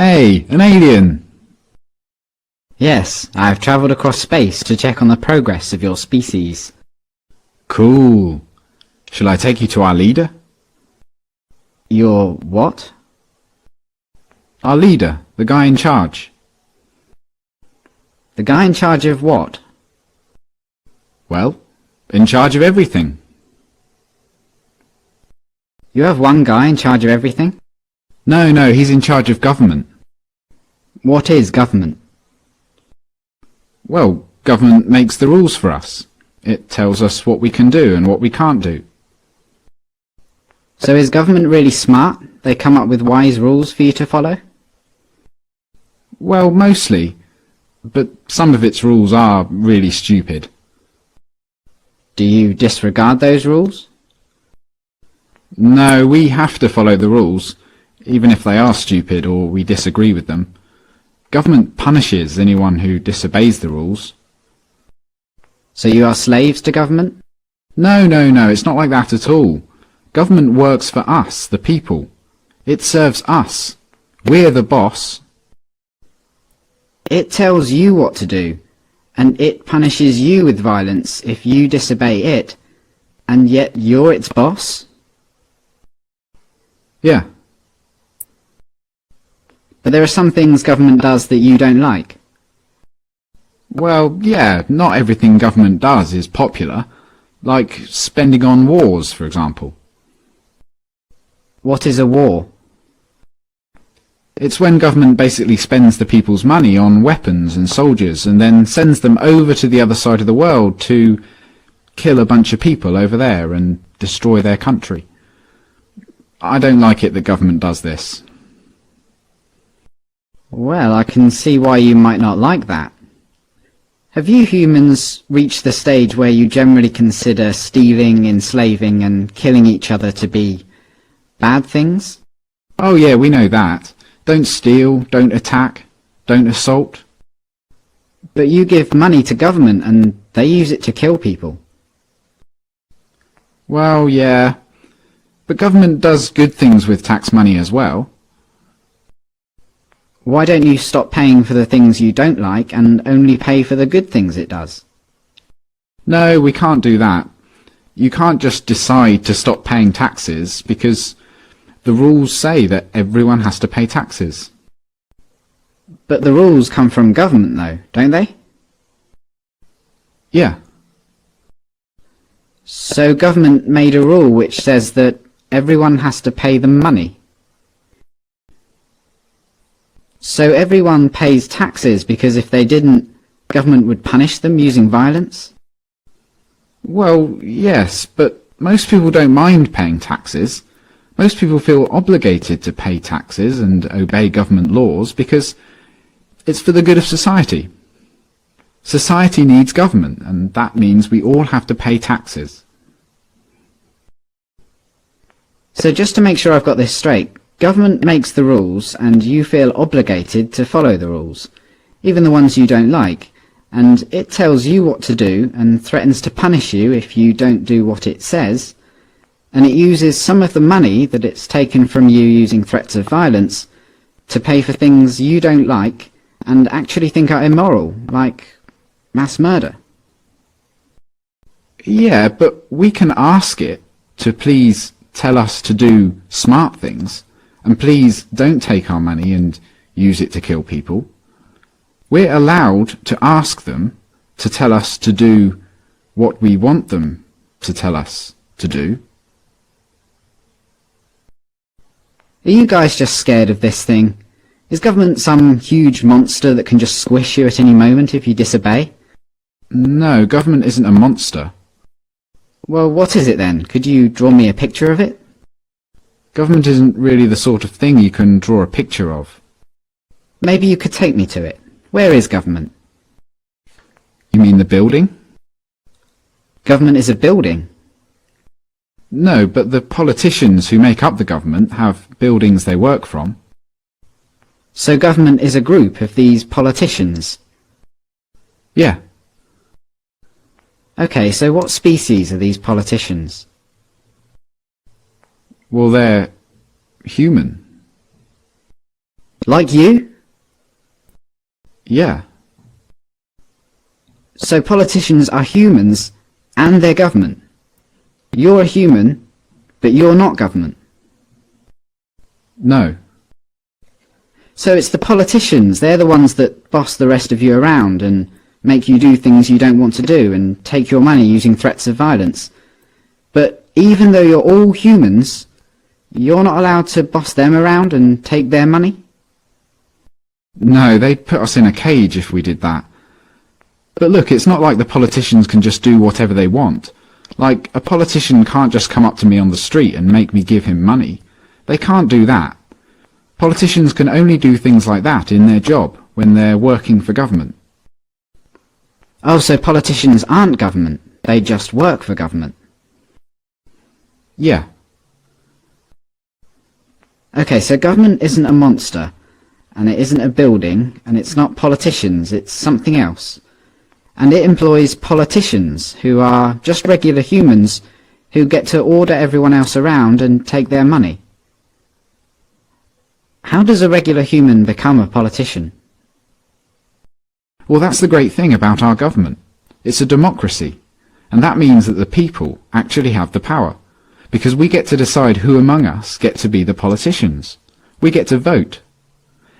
Hey, an alien! Yes, I've travelled across space to check on the progress of your species. Cool. Shall I take you to our leader? Your what? Our leader, the guy in charge. The guy in charge of what? Well, in charge of everything. You have one guy in charge of everything? No, he's in charge of government. What is government? Well, government makes the rules for us. It tells us what we can do and what we can't do. So is government really smart? They come up with wise rules for you to follow? Well, mostly. But some of its rules are really stupid. Do you disregard those rules? No, we have to follow the rules, even if they are stupid or we disagree with them. Government punishes anyone who disobeys the rules. So you are slaves to government? No, it's not like that at all. Government works for us, the people. It serves us. We're the boss. It tells you what to do, and it punishes you with violence if you disobey it, and yet you're its boss? Yeah. But there are some things government does that you don't like. Well, yeah, not everything government does is popular, like spending on wars, for example. What is a war? It's when government basically spends the people's money on weapons and soldiers and then sends them over to the other side of the world to kill a bunch of people over there and destroy their country. I don't like it that government does this. Well, I can see why you might not like that. Have you humans reached the stage where you generally consider stealing, enslaving and killing each other to be bad things? Oh yeah, we know that. Don't steal, don't attack, don't assault. But you give money to government and they use it to kill people. Well, yeah. But government does good things with tax money as well. Why don't you stop paying for the things you don't like and only pay for the good things it does? No, we can't do that. You can't just decide to stop paying taxes because the rules say that everyone has to pay taxes. But the rules come from government though, don't they? Yeah. So government made a rule which says that everyone has to pay them money. So everyone pays taxes because if they didn't, government would punish them using violence? Well, yes, but most people don't mind paying taxes. Most people feel obligated to pay taxes and obey government laws because it's for the good of society. Society needs government, and that means we all have to pay taxes. So just to make sure I've got this straight, government makes the rules and you feel obligated to follow the rules, even the ones you don't like, and it tells you what to do and threatens to punish you if you don't do what it says, and it uses some of the money that it's taken from you using threats of violence to pay for things you don't like and actually think are immoral, like mass murder. Yeah, but we can ask it to please tell us to do smart things, and please don't take our money and use it to kill people. We're allowed to ask them to tell us to do what we want them to tell us to do. Are you guys just scared of this thing? Is government some huge monster that can just squish you at any moment if you disobey? No, government isn't a monster. Well, what is it then? Could you draw me a picture of it? Government isn't really the sort of thing you can draw a picture of. Maybe you could take me to it. Where is government? You mean the building? Government is a building. No, but the politicians who make up the government have buildings they work from. So government is a group of these politicians? Yeah. Okay, so what species are these politicians? Well, they're human. Like you? Yeah. So politicians are humans and they're government. You're a human, but you're not government. No. So it's the politicians, they're the ones that boss the rest of you around and make you do things you don't want to do and take your money using threats of violence. But even though you're all humans, you're not allowed to boss them around and take their money? No, they'd put us in a cage if we did that. But look, it's not like the politicians can just do whatever they want. Like, a politician can't just come up to me on the street and make me give him money. They can't do that. Politicians can only do things like that in their job, when they're working for government. Oh, so politicians aren't government, they just work for government. Yeah. Okay, so government isn't a monster, and it isn't a building, and it's not politicians, it's something else. And it employs politicians, who are just regular humans, who get to order everyone else around and take their money. How does a regular human become a politician? Well, that's the great thing about our government. It's a democracy, and that means that the people actually have the power, because we get to decide who among us get to be the politicians. We get to vote.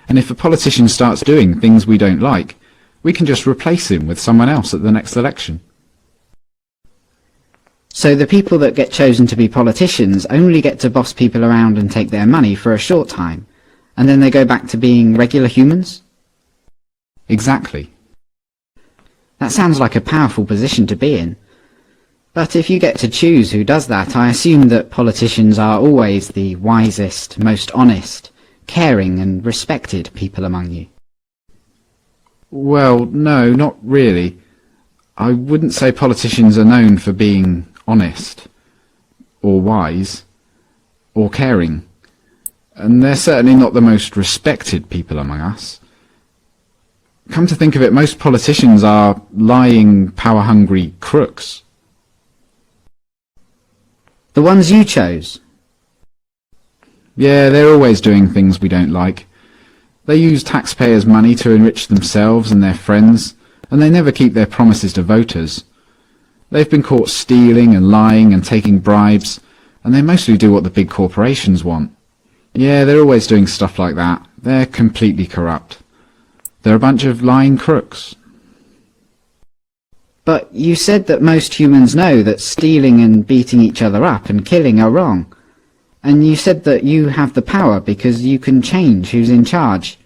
And if a politician starts doing things we don't like, we can just replace him with someone else at the next election. So the people that get chosen to be politicians only get to boss people around and take their money for a short time, and then they go back to being regular humans? Exactly. That sounds like a powerful position to be in. But if you get to choose who does that, I assume that politicians are always the wisest, most honest, caring and respected people among you. Well, no, not really. I wouldn't say politicians are known for being honest, or wise, or caring. And they're certainly not the most respected people among us. Come to think of it, most politicians are lying, power-hungry crooks. The ones you chose? Yeah, they're always doing things we don't like. They use taxpayers' money to enrich themselves and their friends, and they never keep their promises to voters. They've been caught stealing and lying and taking bribes, and they mostly do what the big corporations want. Yeah, they're always doing stuff like that. They're completely corrupt. They're a bunch of lying crooks. But you said that most humans know that stealing and beating each other up and killing are wrong. And you said that you have the power because you can change who's in charge.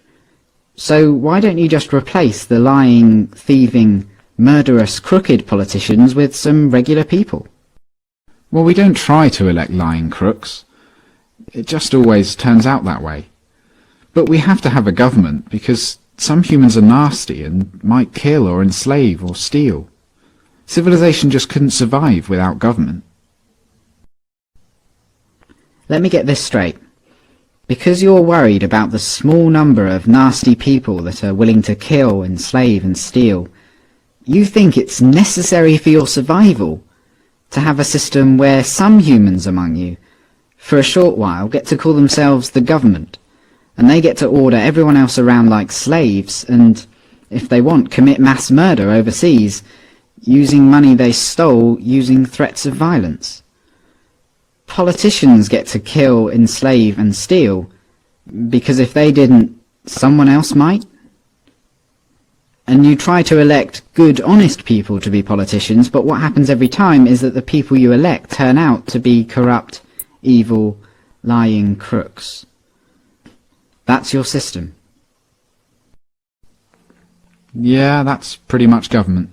So why don't you just replace the lying, thieving, murderous, crooked politicians with some regular people? Well, we don't try to elect lying crooks. It just always turns out that way. But we have to have a government because some humans are nasty and might kill or enslave or steal. Civilization just couldn't survive without government. Let me get this straight. Because you're worried about the small number of nasty people that are willing to kill, enslave and steal, you think it's necessary for your survival to have a system where some humans among you, for a short while, get to call themselves the government, and they get to order everyone else around like slaves and, if they want, commit mass murder overseas, using money they stole using threats of violence. Politicians get to kill, enslave and steal, because if they didn't, someone else might? And you try to elect good, honest people to be politicians, but what happens every time is that the people you elect turn out to be corrupt, evil, lying crooks. That's your system. Yeah, that's pretty much government.